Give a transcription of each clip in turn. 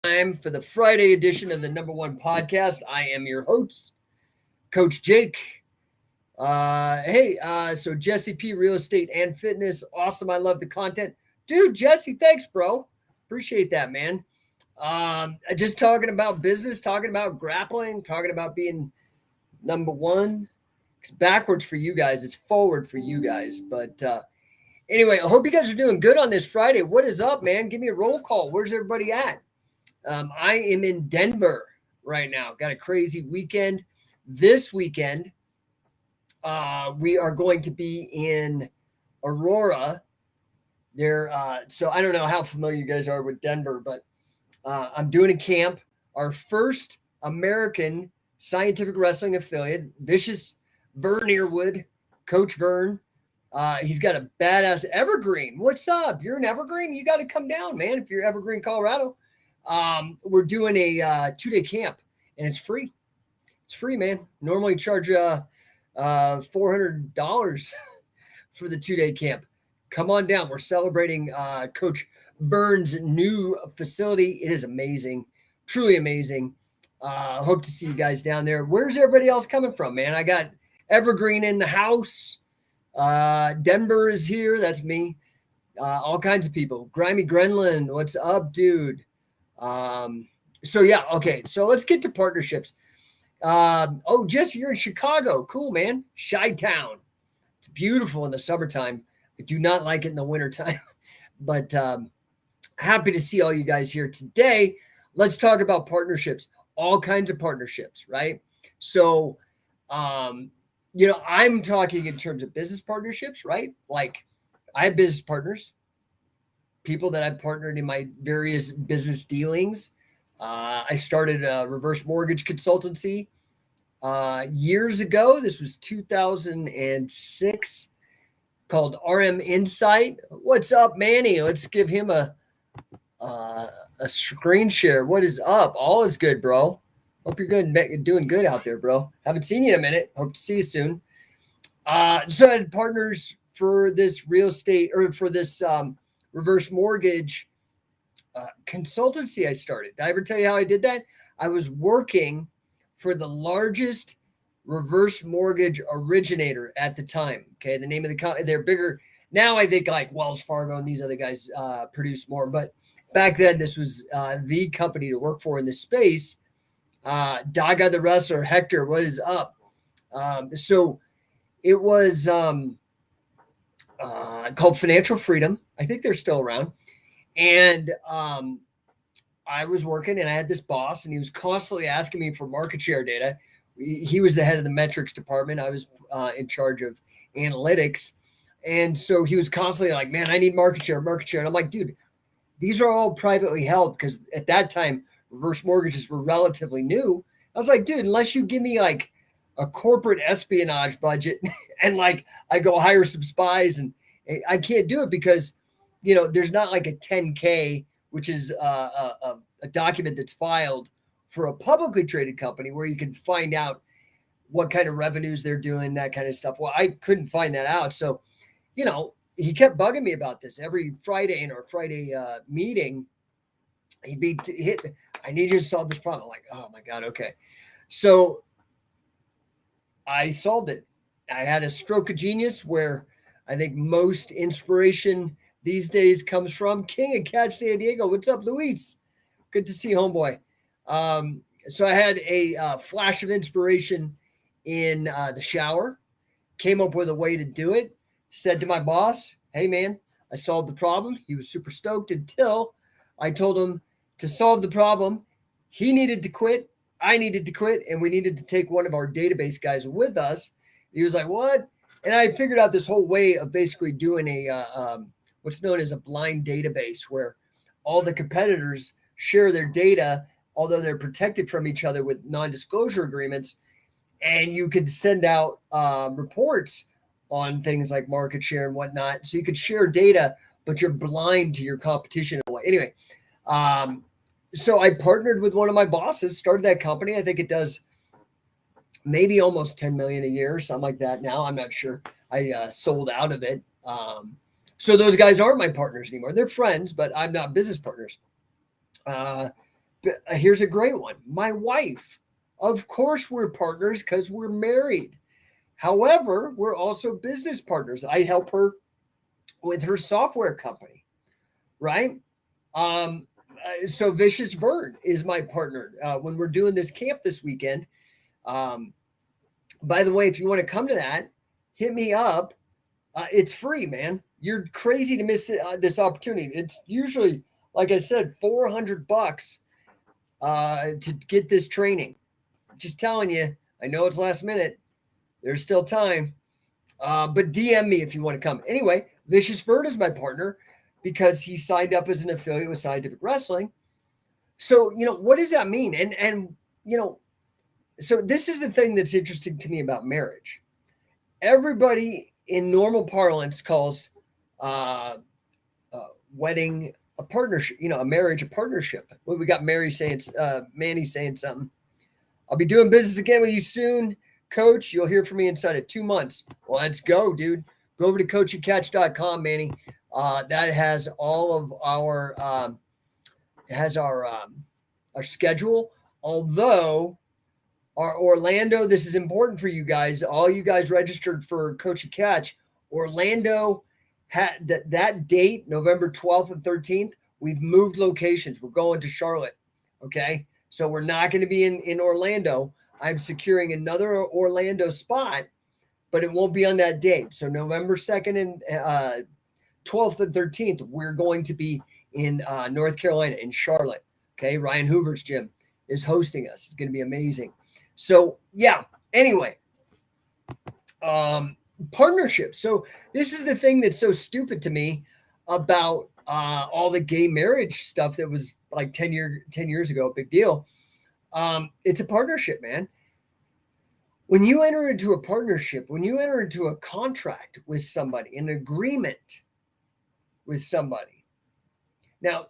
Time for the Friday edition of the No1 podcast. I am your host, Coach Jake. So Jesse P, real estate and fitness. Awesome. I love the content. Dude, Jesse, thanks, bro. Appreciate that, man. Just talking about business, talking about grappling, talking about being number one. It's backwards for you guys, it's forward for you guys. But anyway, I hope you guys are doing good on this Friday. What is up, man? Give me a roll call. Where's everybody at? I am in Denver right now. Got a crazy weekend. This weekend, we are going to be in Aurora. So I don't know how familiar you guys are with Denver, but I'm doing a camp. Our first American scientific wrestling affiliate, Vicious Vern Earwood, Coach Vern. He's got a badass Evergreen. What's up? You're in Evergreen? You got to come down, man. If you're Evergreen, Colorado. We're doing a 2-day camp, and it's free. It's free, man. Normally charge $400 for the 2-day camp. Come on down. We're celebrating Coach Vern's new facility. It is amazing, truly amazing. Hope to see you guys down there. Where's everybody else coming from, man? I got Evergreen in the house. Denver is here. That's me. All kinds of people. Grimy Grenland, what's up, dude? Okay. So let's get to partnerships. Jesse, you're in Chicago. Cool, man. Chi-Town. It's beautiful in the summertime. I do not like it in the wintertime, but happy to see all you guys here today. Let's talk about partnerships, all kinds of partnerships, right? So, I'm talking in terms of business partnerships, right? Like I have business partners, people that I've partnered in my various business dealings. I started a reverse mortgage consultancy years ago. This was 2006, called RM Insight. What's up, Manny? Let's give him a screen share. What is up? All is good, bro. Hope you're good, doing good out there, bro. Haven't seen you in a minute. Hope to see you soon. So I had partners for this real estate or for this reverse mortgage consultancy I started. Did I ever tell you how I did that? I was working for the largest reverse mortgage originator at the time. Okay, the name of the company, they're bigger now. I think like Wells Fargo and these other guys produce more, but back then this was the company to work for in this space. Daga the wrestler, Hector, what is up? So it was called Financial Freedom. I think they're still around. And I was working and I had this boss and he was constantly asking me for market share data. He was the head of the metrics department. I was in charge of analytics. And so he was constantly like, man, I need market share. And I'm like, dude, these are all privately held because at that time, reverse mortgages were relatively new. I was like, dude, unless you give me like a corporate espionage budget and like I go hire some spies, and I can't do it because, there's not like a 10K, which is a document that's filed for a publicly traded company where you can find out what kind of revenues they're doing, that kind of stuff. Well, I couldn't find that out. So, he kept bugging me about this every Friday in our Friday meeting. He'd be hit. I need you to solve this problem. I'm like, oh my God. Okay. So I solved it. I had a stroke of genius where I think most inspiration these days comes from King and Catch San Diego. What's up, Luis? Good to see you, homeboy. So I had a flash of inspiration in the shower, came up with a way to do it, said to my boss, hey, man, I solved the problem. He was super stoked until I told him to solve the problem. He needed to quit. I needed to quit, and we needed to take one of our database guys with us. He was like, what? And I figured out this whole way of basically doing a what's known as a blind database where all the competitors share their data, although they're protected from each other with non-disclosure agreements. And you could send out reports on things like market share and whatnot. So you could share data, but you're blind to your competition. Anyway, so I partnered with one of my bosses, started that company. I think it does maybe almost 10 million a year, something like that. Now I'm not sure. I sold out of it. So those guys aren't my partners anymore. They're friends, but I'm not business partners. Here's a great one. My wife. Of course, we're partners because we're married. However, we're also business partners. I help her with her software company, right? So Vicious Vern is my partner when we're doing this camp this weekend. Um, by the way, if you want to come to that, hit me up. It's free, man. You're crazy to miss this opportunity. It's usually, like I said, $400 to get this training. Just telling you, I know it's last minute. There's still time. But DM me if you want to come. Anyway, Vicious Bird is my partner because he signed up as an affiliate with Scientific Wrestling. So, what does that mean? And so this is the thing that's interesting to me about marriage. Everybody in normal parlance calls wedding a partnership, a marriage a partnership. Well, we got Manny saying something. I'll be doing business again with you soon, Coach. You'll hear from me inside of 2 months. Well, let's go, dude. Go over to coachandcatch.com, Manny. That has all of our our schedule. Although our Orlando, this is important for you guys. All you guys registered for Coach and Catch. Orlando had that date, November 12th and 13th. We've moved locations. We're going to Charlotte. Okay. So we're not going to be in Orlando. I'm securing another Orlando spot, but it won't be on that date. So November 2nd and 12th and 13th, we're going to be in North Carolina, in Charlotte. Okay. Ryan Hoover's gym is hosting us. It's going to be amazing. So yeah, anyway, partnerships. So this is the thing that's so stupid to me about all the gay marriage stuff that was like 10 years ago, big deal. It's a partnership, man. When you enter into a partnership, when you enter into a contract with somebody, an agreement with somebody. Now,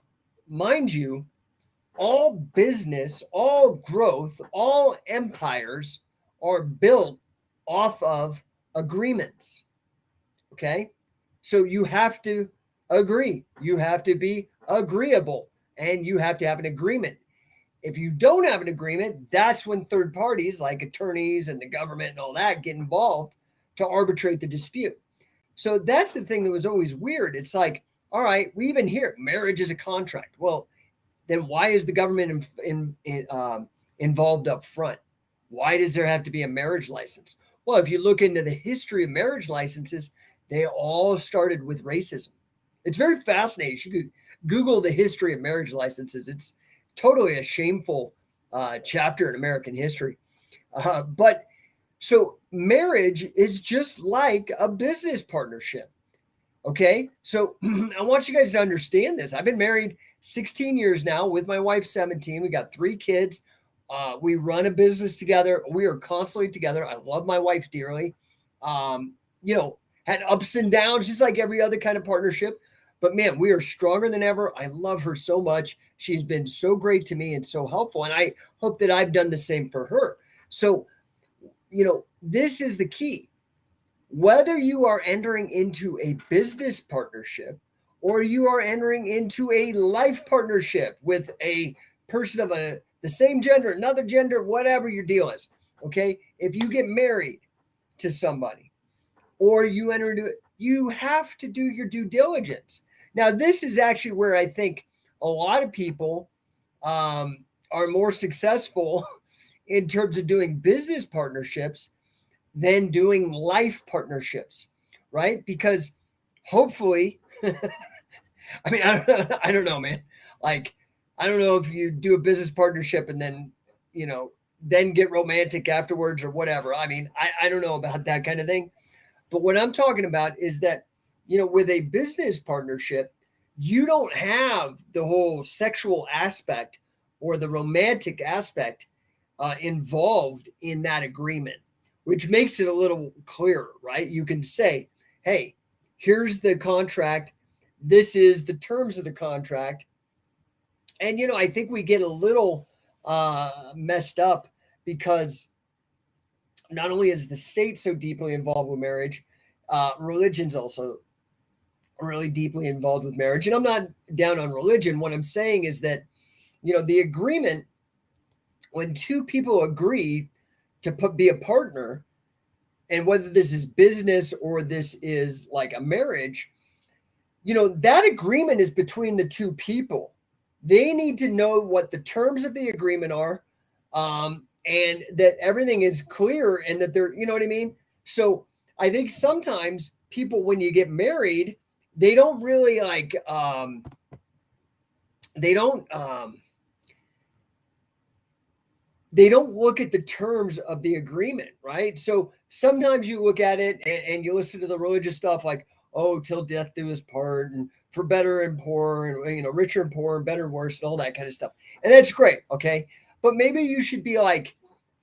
mind you, all business, all growth, all empires are built off of agreements. Okay? So you have to agree. You have to be agreeable, and you have to have an agreement. If you don't have an agreement, that's when third parties like attorneys and the government and all that get involved to arbitrate the dispute. So that's the thing that was always weird. It's like, all right, we even hear marriage is a contract. Well, then why is the government involved up front? Why does there have to be a marriage license? Well, if you look into the history of marriage licenses, they all started with racism. It's very fascinating. You could Google the history of marriage licenses. It's totally a shameful chapter in American history. But so marriage is just like a business partnership. Okay. So I want you guys to understand this. I've been married 16 years now with my wife, 17. We got 3 kids. We run a business together. We are constantly together. I love my wife dearly. Had ups and downs, just like every other kind of partnership. But man, we are stronger than ever. I love her so much. She's been so great to me and so helpful. And I hope that I've done the same for her. So, this is the key. Whether you are entering into a business partnership or you are entering into a life partnership with a person of the same gender, another gender, whatever your deal is, okay? If you get married to somebody or you enter into it, you have to do your due diligence. Now, this is actually where I think a lot of people are more successful in terms of doing business partnerships than doing life partnerships, right? Because hopefully, I mean, I don't know, man. Like, I don't know if you do a business partnership and then, then get romantic afterwards or whatever. I mean, I don't know about that kind of thing. But what I'm talking about is that, with a business partnership, you don't have the whole sexual aspect or the romantic aspect involved in that agreement, which makes it a little clearer, right? You can say, hey, here's the contract. This is the terms of the contract. And, I think we get a little messed up because not only is the state so deeply involved with marriage, religion's also really deeply involved with marriage. And I'm not down on religion. What I'm saying is that, the agreement, when two people agree to be a partner, and whether this is business or this is like a marriage, that agreement is between the two people. They need to know what the terms of the agreement are, and that everything is clear, and that they're, you know what I mean? So I think sometimes people, when you get married, they don't really they don't look at the terms of the agreement, right? So sometimes you look at it, and you listen to the religious stuff like, oh, till death do us part, and for better and poor, and richer and poor, and better and worse, and all that kind of stuff. And that's great, okay? But maybe you should be like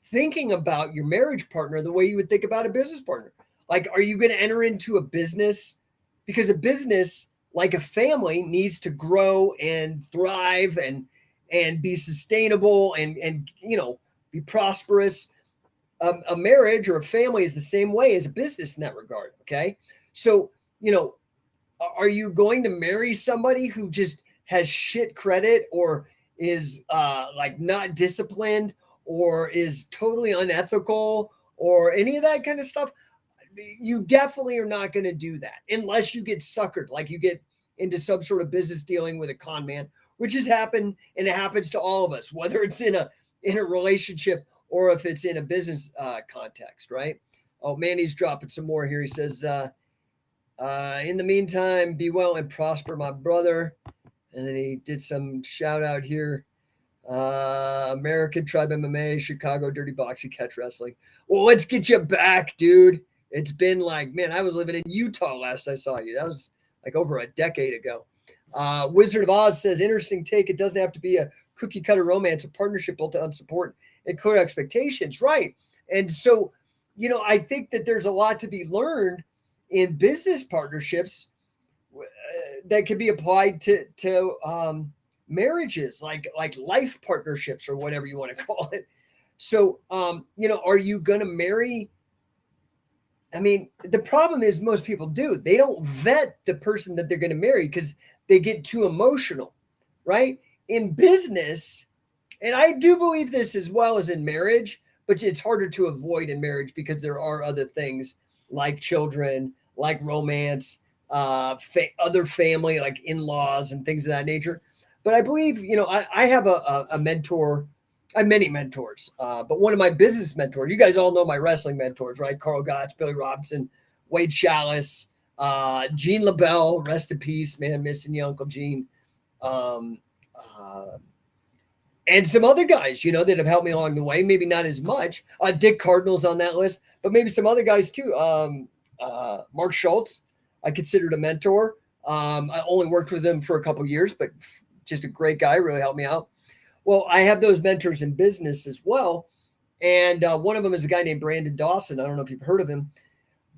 thinking about your marriage partner the way you would think about a business partner. Like, are you going to enter into a business? Because a business, like a family, needs to grow and thrive and be sustainable and be prosperous. A marriage or a family is the same way as a business in that regard. Okay. So, are you going to marry somebody who just has shit credit, or is like not disciplined, or is totally unethical, or any of that kind of stuff? You definitely are not going to do that unless you get suckered, like you get into some sort of business dealing with a con man, which has happened, and it happens to all of us, whether it's in a relationship or if it's in a business context, right? Oh, Manny's dropping some more here. He says, in the meantime, be well and prosper, my brother. And then he did some shout out here. American Tribe MMA, Chicago Dirty Boxing, Catch Wrestling. Well, let's get you back, dude. It's been like, man, I was living in Utah last I saw you. That was like over a decade ago. Wizard of Oz says, interesting take. It doesn't have to be a cookie cutter romance, a partnership built on support and clear expectations. Right. And so, I think that there's a lot to be learned in business partnerships that can be applied to marriages, like life partnerships or whatever you want to call it. So, are you going to marry? I mean, the problem is most people do. They don't vet the person that they're going to marry because they get too emotional, right? In business, and I do believe this as well as in marriage, but it's harder to avoid in marriage because there are other things like children, like romance, other family, like in-laws and things of that nature. But I believe, I have a mentor. I have many mentors, but one of my business mentors, you guys all know my wrestling mentors, right? Carl Gotts, Billy Robinson, Wade Chalice, Gene LaBelle, rest in peace, man, missing you, Uncle Gene. And some other guys, that have helped me along the way, maybe not as much. Dick Cardinal's on that list, but maybe some other guys too. Mark Schultz, I considered a mentor. I only worked with him for a couple of years, but just a great guy, really helped me out. Well, I have those mentors in business as well. And one of them is a guy named Brandon Dawson. I don't know if you've heard of him,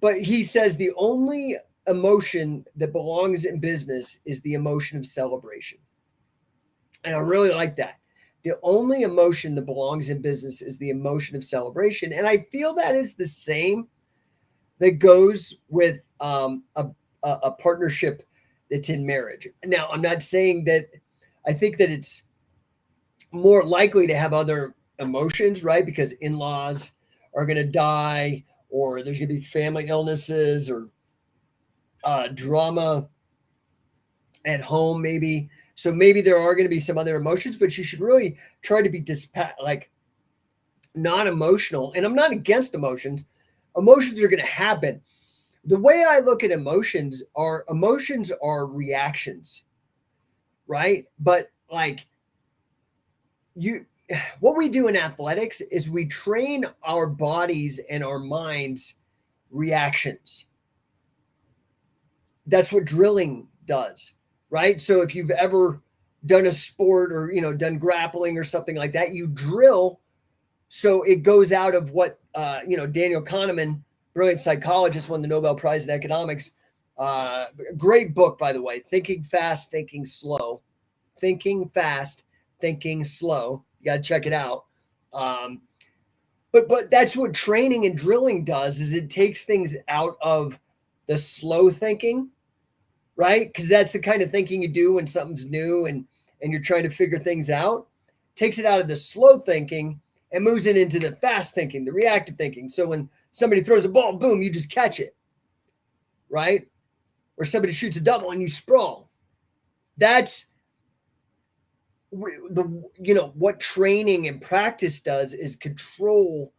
but he says the only emotion that belongs in business is the emotion of celebration. And I really like that. The only emotion that belongs in business is the emotion of celebration. And I feel that is the same that goes with a partnership that's in marriage. Now, I'm not saying that I think that it's more likely to have other emotions, right? Because in-laws are going to die, or there's going to be family illnesses, or drama at home, maybe. So maybe there are going to be some other emotions, but you should really try to be not emotional. And I'm not against emotions. Emotions are going to happen. The way I look at emotions are reactions, right? But like what we do in athletics is we train our bodies and our minds reactions. That's what drilling does, right? So if you've ever done a sport or, done grappling or something like that, you drill. So it goes out of what, Daniel Kahneman, brilliant psychologist, won the Nobel Prize in economics. Great book, by the way, Thinking Fast, Thinking Slow. Thinking Fast, Thinking Slow. You got to check it out. But that's what training and drilling does, is it takes things out of the slow thinking, right? Because that's the kind of thinking you do when something's new and you're trying to figure things out. takes it out of the slow thinking and moves it into the fast thinking, the reactive thinking. So when somebody throws a ball, boom, you just catch it, right? Or somebody shoots a double and you sprawl. That's what training and practice does is control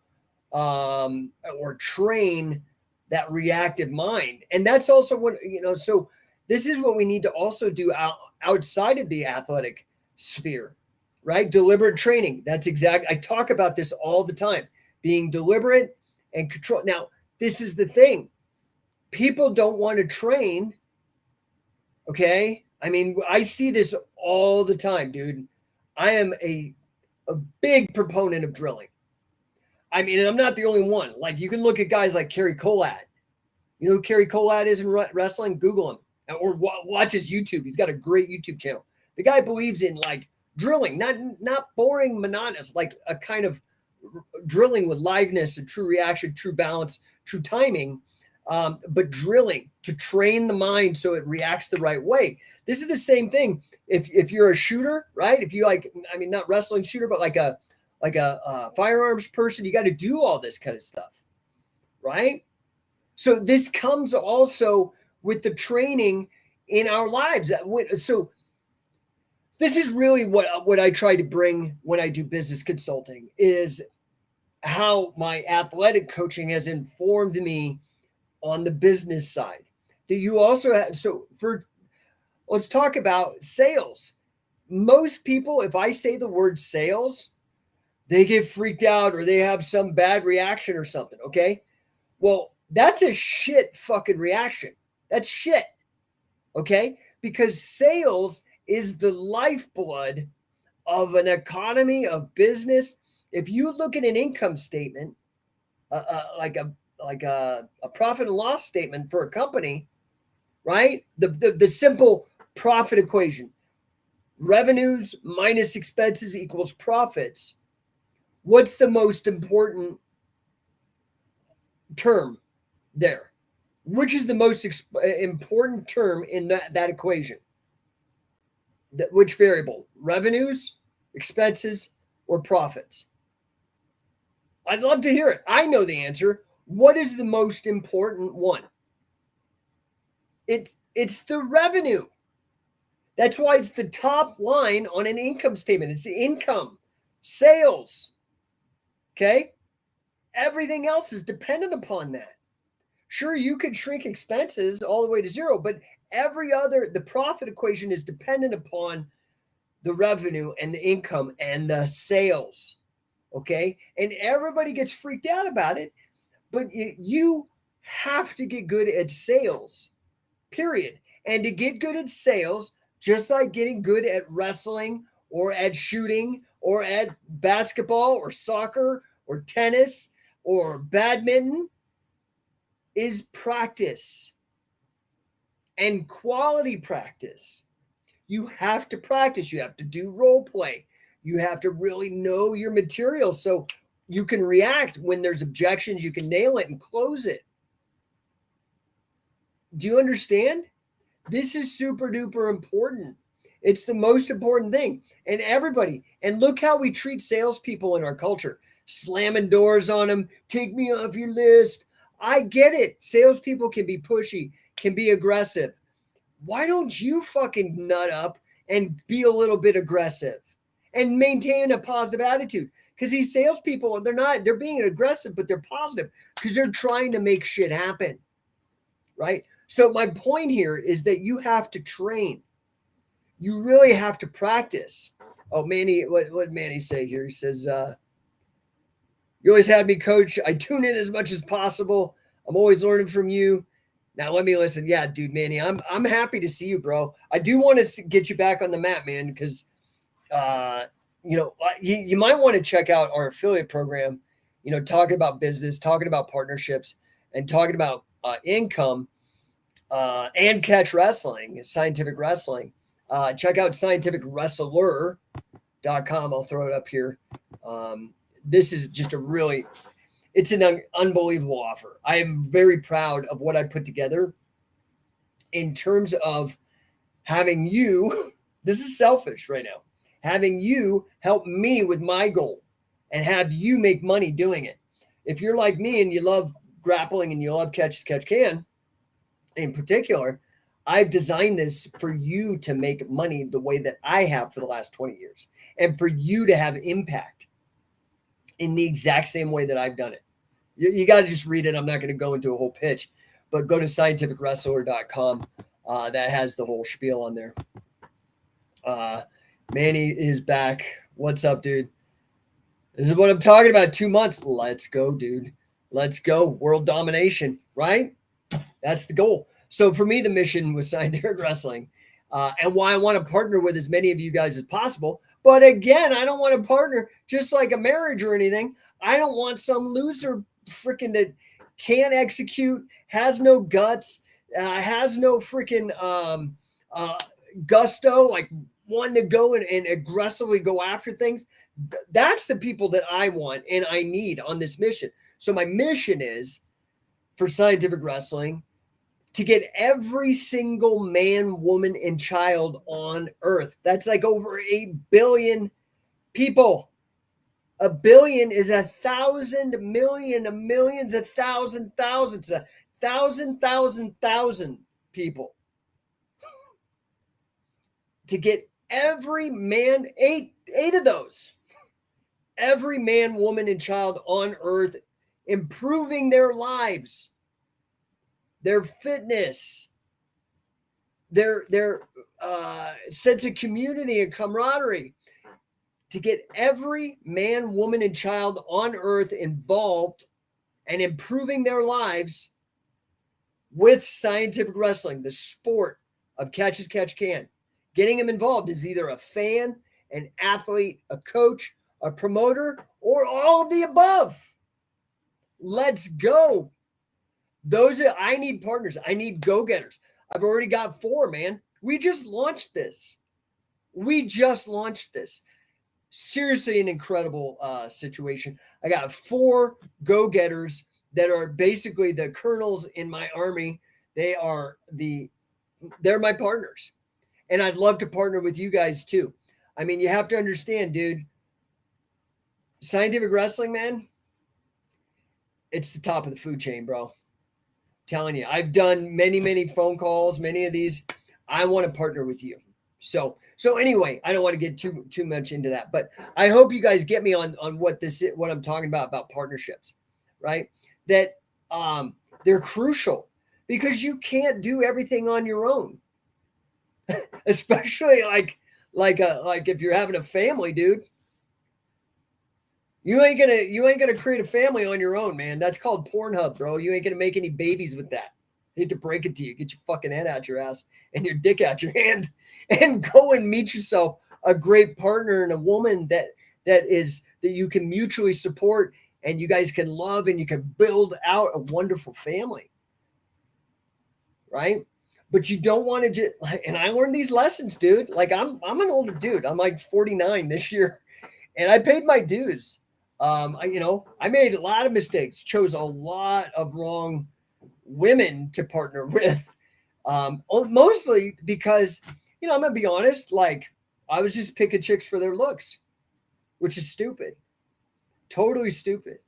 or train that reactive mind. And that's also what, so this is what we need to also do outside of the athletic sphere, right? Deliberate training. That's I talk about this all the time, being deliberate and control. Now, this is the thing. People don't want to train. Okay. I mean, I see this all the time, dude. I am a big proponent of drilling. I mean, and I'm not the only one. Like, you can look at guys like Kerry Collat. You know who Kerry Collat is in wrestling? Google him or watch his YouTube. He's got a great YouTube channel. The guy believes in like drilling, not boring, monotonous, like a kind of drilling with liveness and true reaction, true balance, true timing. But drilling to train the mind so it reacts the right way. This is the same thing. If you're a shooter, right? If you not wrestling shooter, but like a firearms person, you got to do all this kind of stuff, right? So this comes also with the training in our lives. So this is really what I try to bring when I do business consulting is how my athletic coaching has informed me on the business side. That you also have, let's talk about sales. Most people, if I say the word sales, they get freaked out or they have some bad reaction or something. Okay. Well, that's a shit fucking reaction. That's shit. Okay. Because sales is the lifeblood of an economy, of business. If you look at an income statement, like a profit and loss statement for a company, right? The simple profit equation, revenues minus expenses equals profits. What's the most important term there? Which is the most important term in that equation? Which variable? Revenues, expenses, or profits? I'd love to hear it. I know the answer. What is the most important one? It's the revenue. That's why it's the top line on an income statement. It's the income, sales. Okay? Everything else is dependent upon that. Sure, you could shrink expenses all the way to zero, but the profit equation is dependent upon the revenue and the income and the sales. Okay? And everybody gets freaked out about it, but you have to get good at sales, period. And to get good at sales, just like getting good at wrestling or at shooting or at basketball or soccer or tennis or badminton, is practice and quality practice. You have to practice. You have to do role play. You have to really know your material so you can react when there's objections. You can nail it and close it. Do you understand? This is super duper important. It's the most important thing. And look how we treat salespeople in our culture. Slamming doors on them. Take me off your list. I get it. Salespeople can be pushy, can be aggressive. Why don't you fucking nut up and be a little bit aggressive and maintain a positive attitude? Because these salespeople, they're being aggressive, but they're positive because they're trying to make shit happen. Right? So my point here is that you have to train. You really have to practice. Oh, Manny, what did Manny say here? He says, you always had me, coach. I tune in as much as possible. I'm always learning from you. Now let me listen. Yeah, dude, Manny, I'm happy to see you, bro. I do want to get you back on the map, man, because you might want to check out our affiliate program. Talking about business, talking about partnerships, and talking about income and catch wrestling, scientific wrestling. Check out scientificwrestler.com. I'll throw it up here. This is just it's an unbelievable offer. I am very proud of what I put together in terms of having you, this is selfish right now, having you help me with my goal and have you make money doing it. If you're like me and you love grappling and you love catch as catch can in particular, I've designed this for you to make money the way that I have for the last 20 years and for you to have impact in the exact same way that I've done it. You got to just read it. I'm not going to go into a whole pitch, but go to scientificwrestler.com. That has the whole spiel on there. Manny is back. What's up, dude? This is what I'm talking about. 2 months. Let's go, dude. Let's go. World domination, right? That's the goal. So for me, the mission was Scientific Wrestling, and why I want to partner with as many of you guys as possible. But again, I don't want to partner just like a marriage or anything. I don't want some loser freaking that can't execute, has no guts, has no freaking gusto, like wanting to go and aggressively go after things. That's the people that I want and I need on this mission. So my mission is for Scientific Wrestling to get every single man, woman, and child on earth. That's like over 8 billion people. 1 billion is 1,000 million, a million's 1,000 thousands, 1,000 people. To get every man, eight of those, every man, woman, and child on earth, improving their lives, their fitness, their sense of community and camaraderie, to get every man, woman, and child on earth involved and improving their lives with Scientific Wrestling, the sport of catch as catch can. Getting them involved is either a fan, an athlete, a coach, a promoter, or all of the above. Let's go. I need partners. I need go-getters. I've already got 4, man. We just launched this. Seriously, an incredible situation. I got 4 go-getters that are basically the colonels in my army. They're my partners. And I'd love to partner with you guys too. I mean, you have to understand, dude, Scientific Wrestling, man, it's the top of the food chain, bro. Telling you, I've done many phone calls, many of these. I want to partner with you. So anyway, I don't want to get too much into that, but I hope you guys get me on what I'm talking about partnerships, right? That they're crucial because you can't do everything on your own, especially like if you're having a family, dude. You ain't gonna create a family on your own, man. That's called Pornhub, bro. You ain't gonna make any babies with that. I hate to break it to you. Get your fucking head out your ass and your dick out your hand, and go and meet yourself a great partner and a woman that you can mutually support and you guys can love and you can build out a wonderful family, right? But you don't want to just. And I learned these lessons, dude. Like I'm an older dude. I'm like 49 this year, and I paid my dues. I made a lot of mistakes, chose a lot of wrong women to partner with, mostly because, I'm going to be honest, like I was just picking chicks for their looks, which is stupid, totally stupid.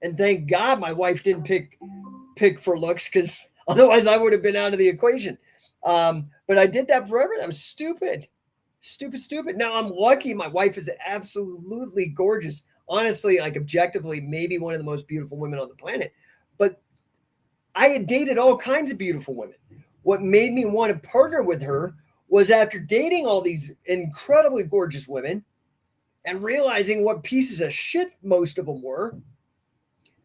And thank God my wife didn't pick for looks, because otherwise I would have been out of the equation. But I did that forever. That was stupid. Now I'm lucky. My wife is absolutely gorgeous. Honestly, like objectively, maybe one of the most beautiful women on the planet. But I had dated all kinds of beautiful women. What made me want to partner with her was after dating all these incredibly gorgeous women and realizing what pieces of shit most of them were.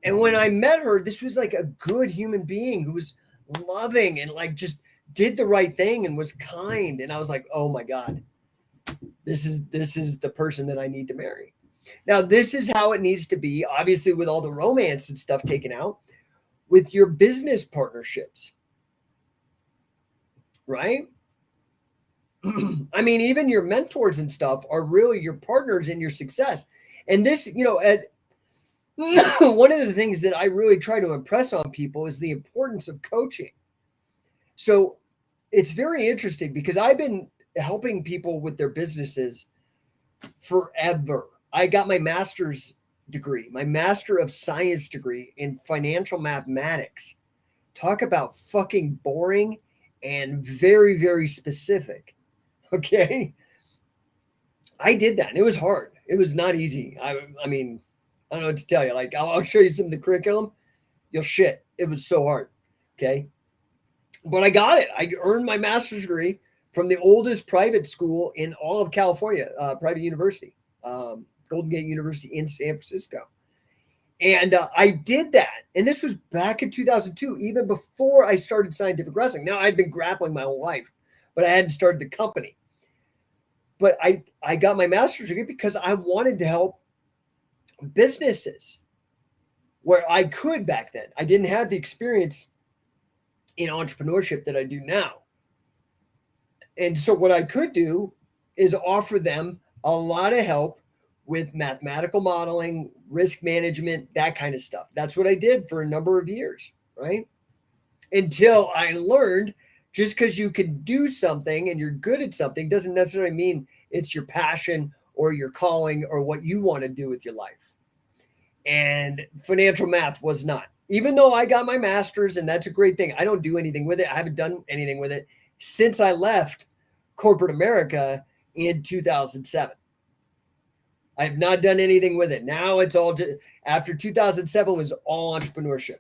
And when I met her, this was like a good human being who was loving and like just did the right thing and was kind. And I was like, oh my God, this is the person that I need to marry. Now, this is how it needs to be, obviously, with all the romance and stuff taken out, with your business partnerships, right? I mean, even your mentors and stuff are really your partners in your success. And this, as one of the things that I really try to impress on people is the importance of coaching. So it's very interesting because I've been helping people with their businesses forever. I got my master's degree, my Master of Science degree in financial mathematics. Talk about fucking boring and very, very specific. Okay. I did that and it was hard. It was not easy. I mean, I don't know what to tell you. Like, I'll show you some of the curriculum. You'll shit. It was so hard. Okay. But I got it. I earned my master's degree from the oldest private school in all of California, private university, Golden Gate University in San Francisco. And I did that. And this was back in 2002, even before I started scientific wrestling. Now, I'd been grappling my whole life, but I hadn't started the company. But I got my master's degree because I wanted to help businesses where I could back then. I didn't have the experience in entrepreneurship that I do now. And so what I could do is offer them a lot of help with mathematical modeling, risk management, that kind of stuff. That's what I did for a number of years, right? Until I learned just because you can do something and you're good at something doesn't necessarily mean it's your passion or your calling or what you want to do with your life. And financial math was not. Even though I got my master's, and that's a great thing, I don't do anything with it. I haven't done anything with it since I left corporate America in 2007. I have not done anything with it. Now it's all just, after 2007 was all entrepreneurship.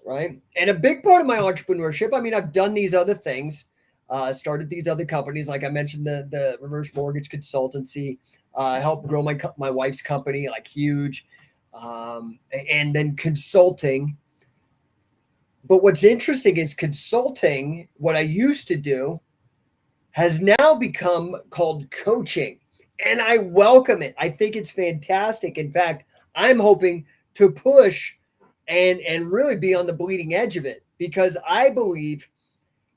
Right. And a big part of my entrepreneurship, I mean, I've done these other things, started these other companies. Like I mentioned, the reverse mortgage consultancy, helped grow my wife's company, like huge. And then consulting. But what's interesting is consulting, what I used to do, has now become called coaching. And I welcome it. I think it's fantastic. In fact, I'm hoping to push and really be on the bleeding edge of it, because I believe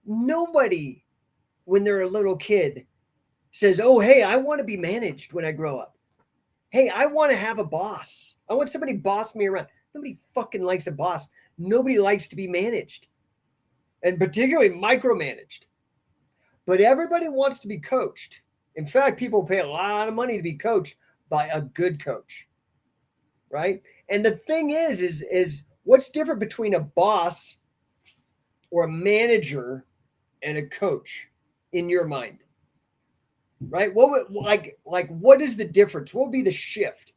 nobody, when they're a little kid, says, oh, hey, I want to be managed when I grow up. Hey, I want to have a boss. I want somebody to boss me around. Nobody fucking likes a boss. Nobody likes to be managed, and particularly micromanaged. But everybody wants to be coached. In fact, people pay a lot of money to be coached by a good coach, right? And the thing is what's different between a boss or a manager and a coach in your mind, right? What would, like what is the difference? What would be the shift,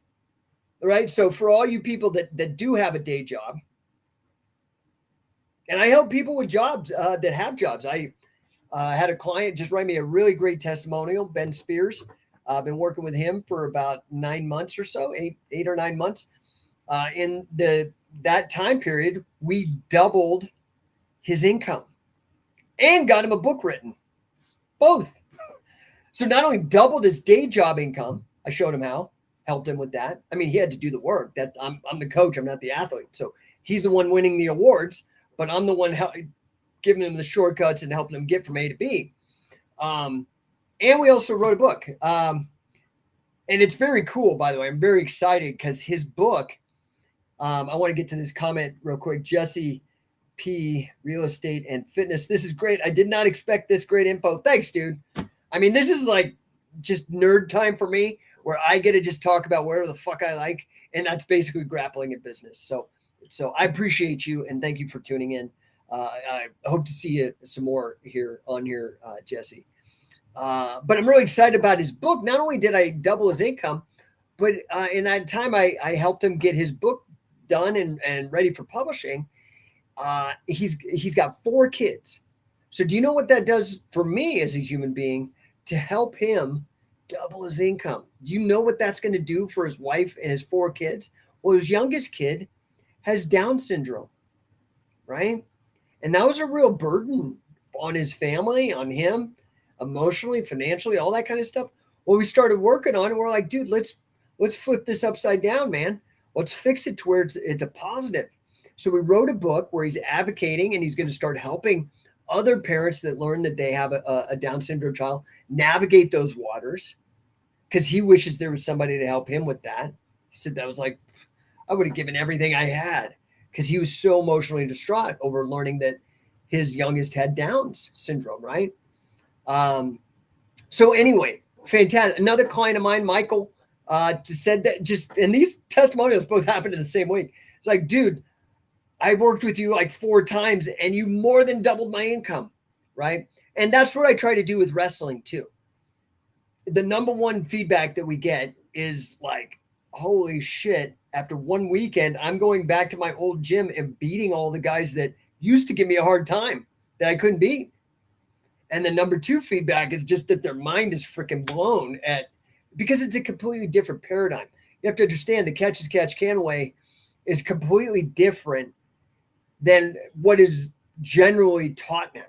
right? So for all you people that do have a day job, and I help people with jobs that have jobs. I had a client just write me a really great testimonial, Ben Spears. I've been working with him for about 9 months or so, eight or 9 months. In that time period, we doubled his income and got him a book written, both. So not only doubled his day job income, I showed him how, helped him with that. I mean, he had to do the work. That I'm the coach, I'm not the athlete. So he's the one winning the awards, but I'm the one giving him the shortcuts and helping him get from A to B. And we also wrote a book. And it's very cool, by the way. I'm very excited because his book, I want to get to this comment real quick. Jesse P, real estate and fitness. This is great. I did not expect this great info. Thanks, dude. I mean, this is like just nerd time for me, where I get to just talk about whatever the fuck I like. And that's basically grappling in business. So I appreciate you and thank you for tuning in. I hope to see you some more here, Jesse. But I'm really excited about his book. Not only did I double his income, but in that time I helped him get his book done and ready for publishing. He's got 4 kids. So do you know what that does for me as a human being to help him double his income? Do you know what that's going to do for his wife and his 4 kids? Well, his youngest kid has Down syndrome, right? And that was a real burden on his family, on him, emotionally, financially, all that kind of stuff. Well, we started working on it. We're like, dude, let's flip this upside down, man. Let's fix it to where it's a positive. So we wrote a book where he's advocating, and he's going to start helping other parents that learn that they have a Down syndrome child navigate those waters, because he wishes there was somebody to help him with that. He said that was like, I would have given everything I had, because he was so emotionally distraught over learning that his youngest had Down syndrome, right? So anyway, fantastic. Another client of mine, Michael, just said that and these testimonials both happened in the same week. It's like, dude, I worked with you like 4 times and you more than doubled my income, right? And that's what I try to do with wrestling too. The number one feedback that we get is like, holy shit, after one weekend, I'm going back to my old gym and beating all the guys that used to give me a hard time that I couldn't beat. And the number 2 feedback is just that their mind is freaking blown because it's a completely different paradigm. You have to understand the catch as catch can way is completely different than what is generally taught now.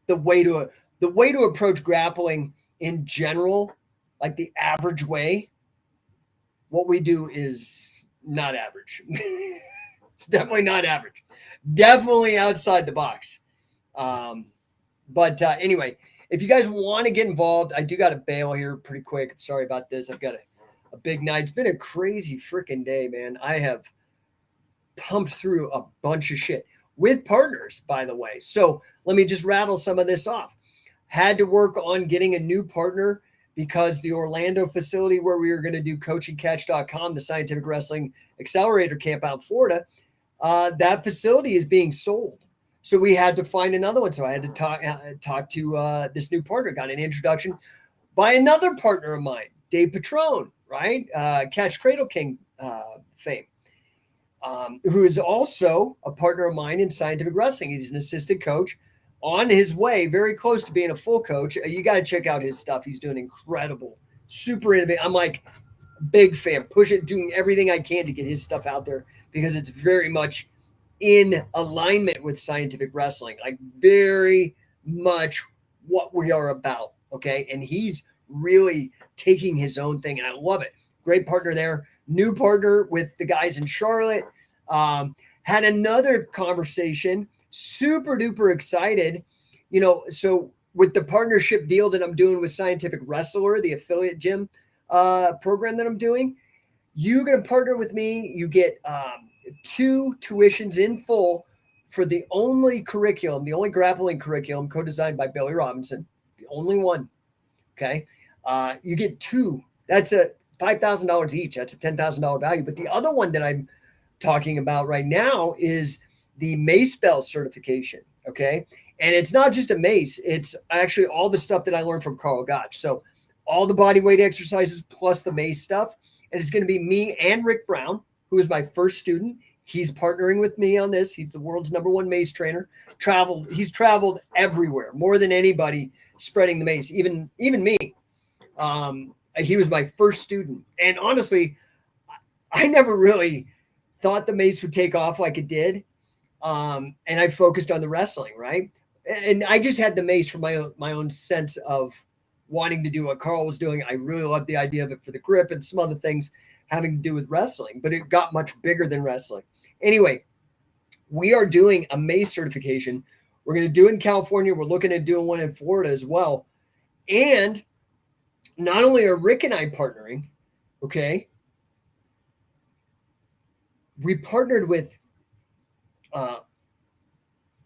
The way to approach grappling in general, like the average way, what we do is not average. It's definitely not average. Definitely outside the box. But anyway, if you guys want to get involved, I do got to bail here pretty quick. I'm sorry about this. I've got a big night. It's been a crazy freaking day, man. I have pumped through a bunch of shit with partners, by the way. So let me just rattle some of this off. Had to work on getting a new partner because the Orlando facility where we were going to do coachingcatch.com, the Scientific Wrestling Accelerator Camp out in Florida, that facility is being sold. So we had to find another one. So I had to talk to this new partner, got an introduction by another partner of mine, Dave Patrone, right? Catch Cradle King fame, who is also a partner of mine in Scientific Wrestling. He's an assistant coach on his way, very close to being a full coach. You got to check out his stuff. He's doing incredible, super innovative. I'm like big fan, doing everything I can to get his stuff out there because it's very much in alignment with scientific wrestling, like very much what we are about. Okay. And he's really taking his own thing and I love it. Great partner there. New partner with the guys in Charlotte. Had another conversation, super duper excited, so with the partnership deal that I'm doing with Scientific Wrestler, the affiliate gym program that I'm doing, you're going to partner with me. You get 2 tuitions in full for the only grappling curriculum co-designed by Billy Robinson, the only one. Okay. You get 2. That's a $5,000 each. That's a $10,000 value. But the other one that I'm talking about right now is the Mace Bell certification. Okay. And it's not just a mace. It's actually all the stuff that I learned from Carl Gotch. So all the body weight exercises plus the mace stuff. And it's going to be me and Rick Brown, who is my first student. He's partnering with me on this. He's the world's #1 mace trainer. He's traveled everywhere, more than anybody spreading the mace, even me. He was my first student. And honestly, I never really thought the mace would take off like it did. And I focused on the wrestling, right? And I just had the mace for my own sense of wanting to do what Carl was doing. I really loved the idea of it for the grip and some other things having to do with wrestling, but it got much bigger than wrestling. Anyway, we are doing a mace certification. We're going to do it in California. We're looking at doing one in Florida as well. And not only are Rick and I partnering, okay, we partnered with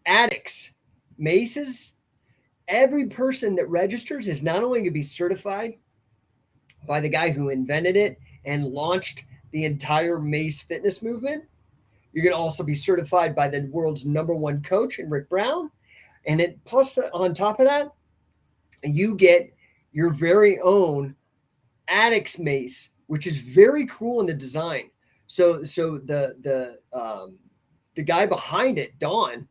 addicts, maces. Every person that registers is not only going to be certified by the guy who invented it and launched the entire mace fitness movement, you're going to also be certified by the world's #1 coach in Rick Brown. And then plus on top of that, you get your very own addicts mace, which is very cool in the design. So the guy behind it, Don,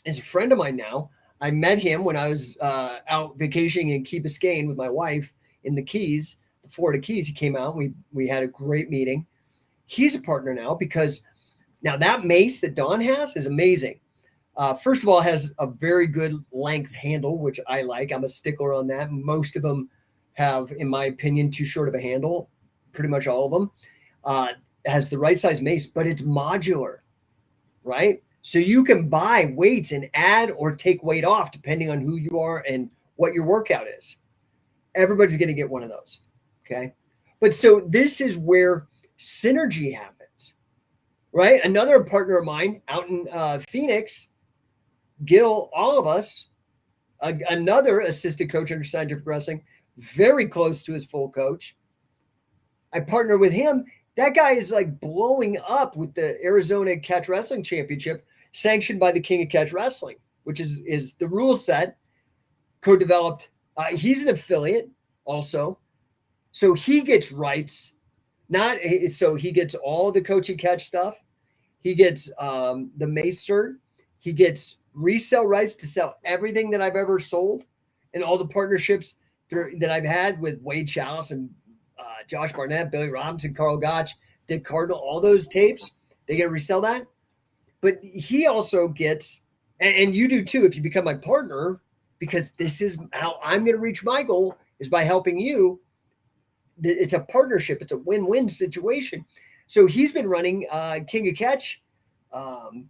is a friend of mine now. I met him when I was out vacationing in Key Biscayne with my wife in the Keys, the Florida Keys. He came out. We had a great meeting. He's a partner now because now that mace that Don has is amazing. First of all, it has a very good length handle, which I like. I'm a stickler on that. Most of them have, in my opinion, too short of a handle. Pretty much all of them. It has the right size mace, but it's modular, right? So you can buy weights and add or take weight off depending on who you are and what your workout is. Everybody's going to get one of those, okay? But so this is where synergy happens, right? Another partner of mine out in Phoenix, Gil, all of us, another assistant coach under Scientific Wrestling, very close to his full coach. I partner with him. That guy is like blowing up with the Arizona Catch Wrestling Championship, sanctioned by the King of Catch Wrestling, which is the rule set co-developed. He's an affiliate also, so he gets rights. Not so he gets all the coaching catch stuff. He gets the Mace cert. He gets resale rights to sell everything that I've ever sold, and all the partnerships that I've had with Wade Chalice and Josh Barnett, Billy Robinson, Carl Gotch, Dick Cardinal, all those tapes. They get to resell that. But he also gets, and you do too if you become my partner, because this is how I'm going to reach my goal, is by helping you. It's a partnership. It's a win-win situation. So he's been running King of Catch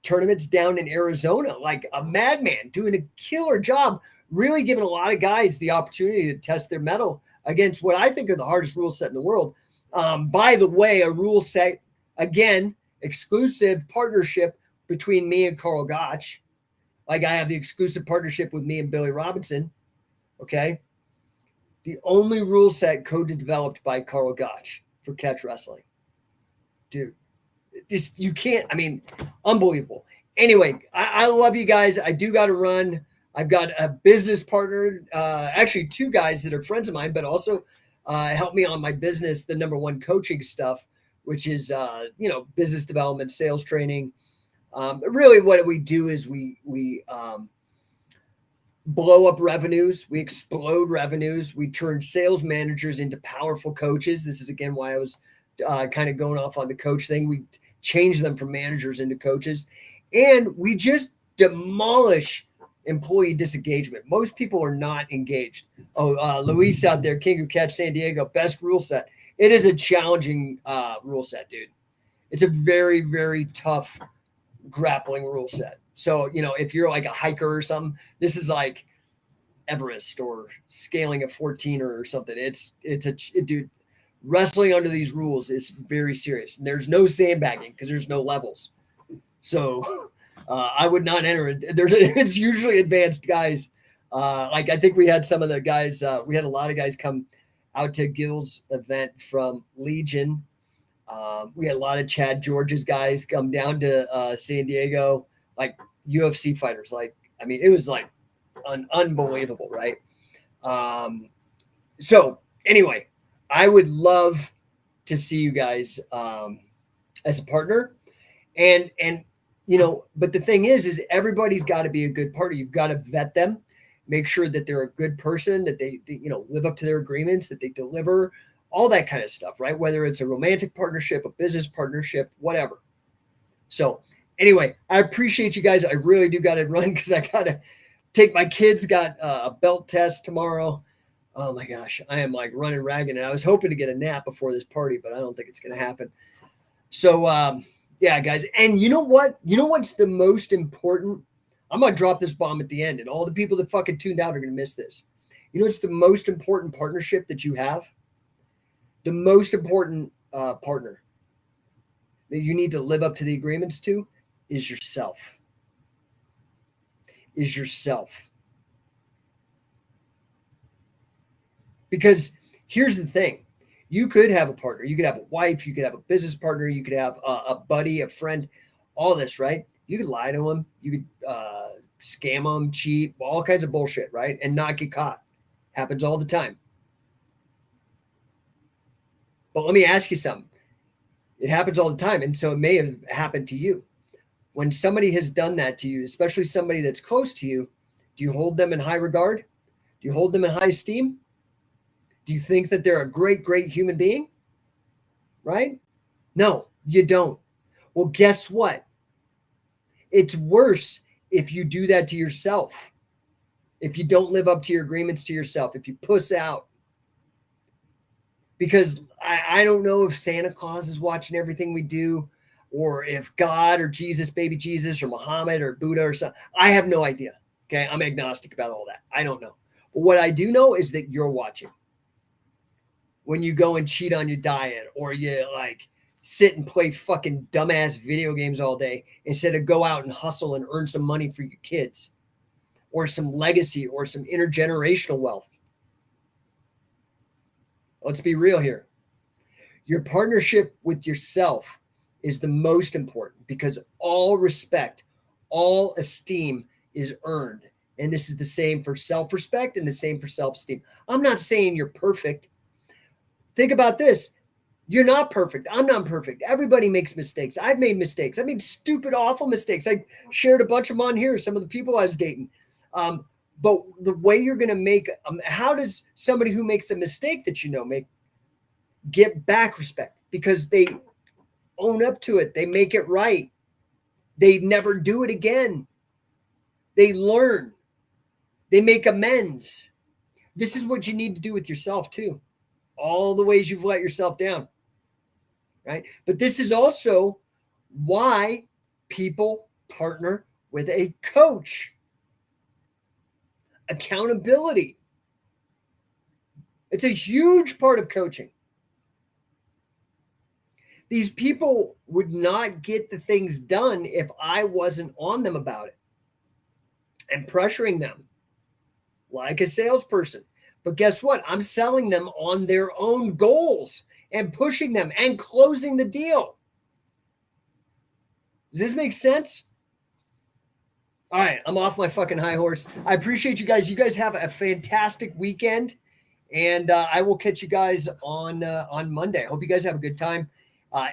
tournaments down in Arizona like a madman, doing a killer job, really giving a lot of guys the opportunity to test their mettle against what I think are the hardest rule set in the world. By the way, a rule set, again, exclusive partnership between me and Carl Gotch. Like I have the exclusive partnership with me and Billy Robinson. Okay. The only rule set co-developed by Carl Gotch for catch wrestling. Dude, just you can't, I mean, unbelievable. Anyway, I love you guys. I do got to run. I've got a business partner, actually two guys that are friends of mine, but also help me on my business, the No1 coaching stuff, which is, business development, sales training. Really what we do is we blow up revenues. We explode revenues. We turn sales managers into powerful coaches. This is, again, why I was kind of going off on the coach thing. We change them from managers into coaches. And we just demolish employee disengagement. Most people are not engaged. Luis out there, King of Catch San Diego, best rule set. It is a challenging rule set, dude. It's a very, very tough grappling rule set. So, if you're like a hiker or something, this is like Everest or scaling a 14er or something. Dude, wrestling under these rules is very serious. And there's no sandbagging because there's no levels. So I would not enter it. It's usually advanced guys. Like I think we had some of the guys, we had a lot of guys come out to Gil's event from Legion. We had a lot of Chad George's guys come down to San Diego, like UFC fighters. Like, I mean, it was like unbelievable, right? So anyway, I would love to see you guys as a partner. And but the thing is everybody's got to be a good partner. You've got to vet them, make sure that they're a good person, that they live up to their agreements, that they deliver, all that kind of stuff, right? Whether it's a romantic partnership, a business partnership, whatever. So anyway, I appreciate you guys. I really do got to run because I got to take my kids, got a belt test tomorrow. Oh my gosh, I am like running ragged. And I was hoping to get a nap before this party, but I don't think it's going to happen. So, yeah, guys. And you know what? You know what's the most important? I'm going to drop this bomb at the end, and all the people that fucking tuned out are going to miss this. You know what's the most important partnership that you have? The most important partner that you need to live up to the agreements to is yourself. Is yourself. Because here's the thing. You could have a partner. You could have a wife. You could have a business partner. You could have a buddy, a friend, all this, right? You could lie to them. You could scam them, cheat, all kinds of bullshit, right? And not get caught. Happens all the time. But let me ask you something. It happens all the time. And so it may have happened to you. When somebody has done that to you, especially somebody that's close to you, do you hold them in high regard? Do you hold them in high esteem? Do you think that they're a great, great human being? Right? No, you don't. Well, guess what? It's worse if you do that to yourself. If you don't live up to your agreements to yourself, if you puss out. Because I don't know if Santa Claus is watching everything we do, or if God or Jesus, baby Jesus, or Muhammad or Buddha or something. I have no idea. Okay. I'm agnostic about all that. I don't know. But what I do know is that you're watching. When you go and cheat on your diet, or you like sit and play fucking dumbass video games all day instead of go out and hustle and earn some money for your kids, or some legacy, or some intergenerational wealth. Let's be real here. Your partnership with yourself is the most important because all respect, all esteem is earned. And this is the same for self-respect and the same for self-esteem. I'm not saying you're perfect. Think about this. You're not perfect. I'm not perfect. Everybody makes mistakes. I've made mistakes. I made stupid, awful mistakes. I shared a bunch of them on here, some of the people I was dating. But the way you're going to make, how does somebody who makes a mistake that get back respect? Because they own up to it. They make it right. They never do it again. They learn. They make amends. This is what you need to do with yourself too. All the ways you've let yourself down, right? But this is also why people partner with a coach. Accountability. It's a huge part of coaching. These people would not get the things done if I wasn't on them about it and pressuring them like a salesperson. But guess what? I'm selling them on their own goals and pushing them and closing the deal. Does this make sense? All right, I'm off my fucking high horse. I appreciate you guys. You guys have a fantastic weekend, and I will catch you guys on Monday. I hope you guys have a good time.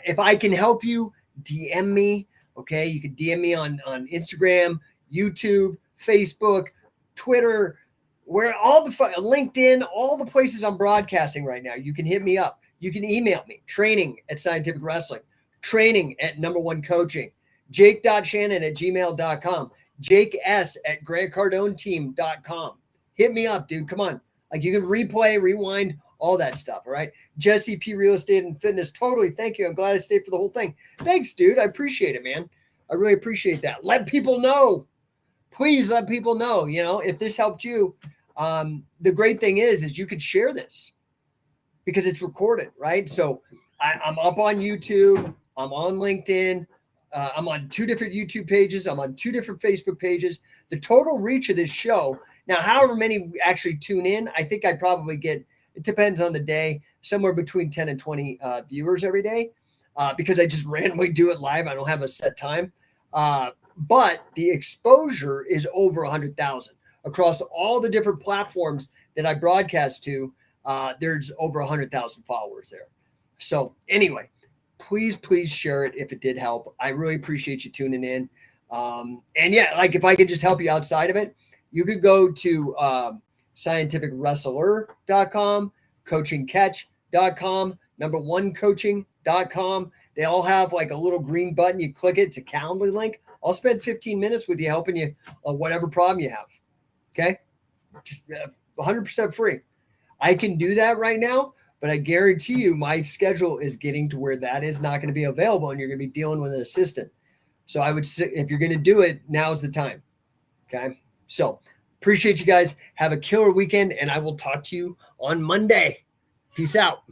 If I can help you, DM me. Okay, you can DM me on Instagram, YouTube, Facebook, Twitter, where all the LinkedIn, all the places I'm broadcasting right now. You can hit me up. You can email me, training@Scientific Wrestling, training@No1 Coaching, jake.shannon@gmail.com, jakes@grantcardoneteam.com. Hit me up, dude. Come on. Like, you can replay, rewind, all that stuff. All right. Jesse P. Real Estate and Fitness. Totally. Thank you. I'm glad I stayed for the whole thing. Thanks, dude. I appreciate it, man. I really appreciate that. Let people know. Please let people know, if this helped you. The great thing is you could share this because it's recorded, right? So I'm up on YouTube. I'm on LinkedIn. I'm on 2 different YouTube pages. I'm on 2 different Facebook pages. The total reach of this show, now, however many actually tune in, I think I probably get, it depends on the day, somewhere between 10 and 20 viewers every day because I just randomly do it live. I don't have a set time. But the exposure is over 100,000 across all the different platforms that I broadcast to. There's over 100,000 followers there. So anyway, please share it if it did help. I really appreciate you tuning in. And yeah, like if I could just help you outside of it, you could go to scientificwrestler.com, coachingcatch.com, no1coaching.com. They all have like a little green button. You click it. It's a Calendly link. I'll spend 15 minutes with you helping you on whatever problem you have. Okay? Just 100% free. I can do that right now, but I guarantee you my schedule is getting to where that is not going to be available and you're going to be dealing with an assistant. So I would say if you're going to do it, now's the time. Okay? So appreciate you guys. Have a killer weekend, and I will talk to you on Monday. Peace out.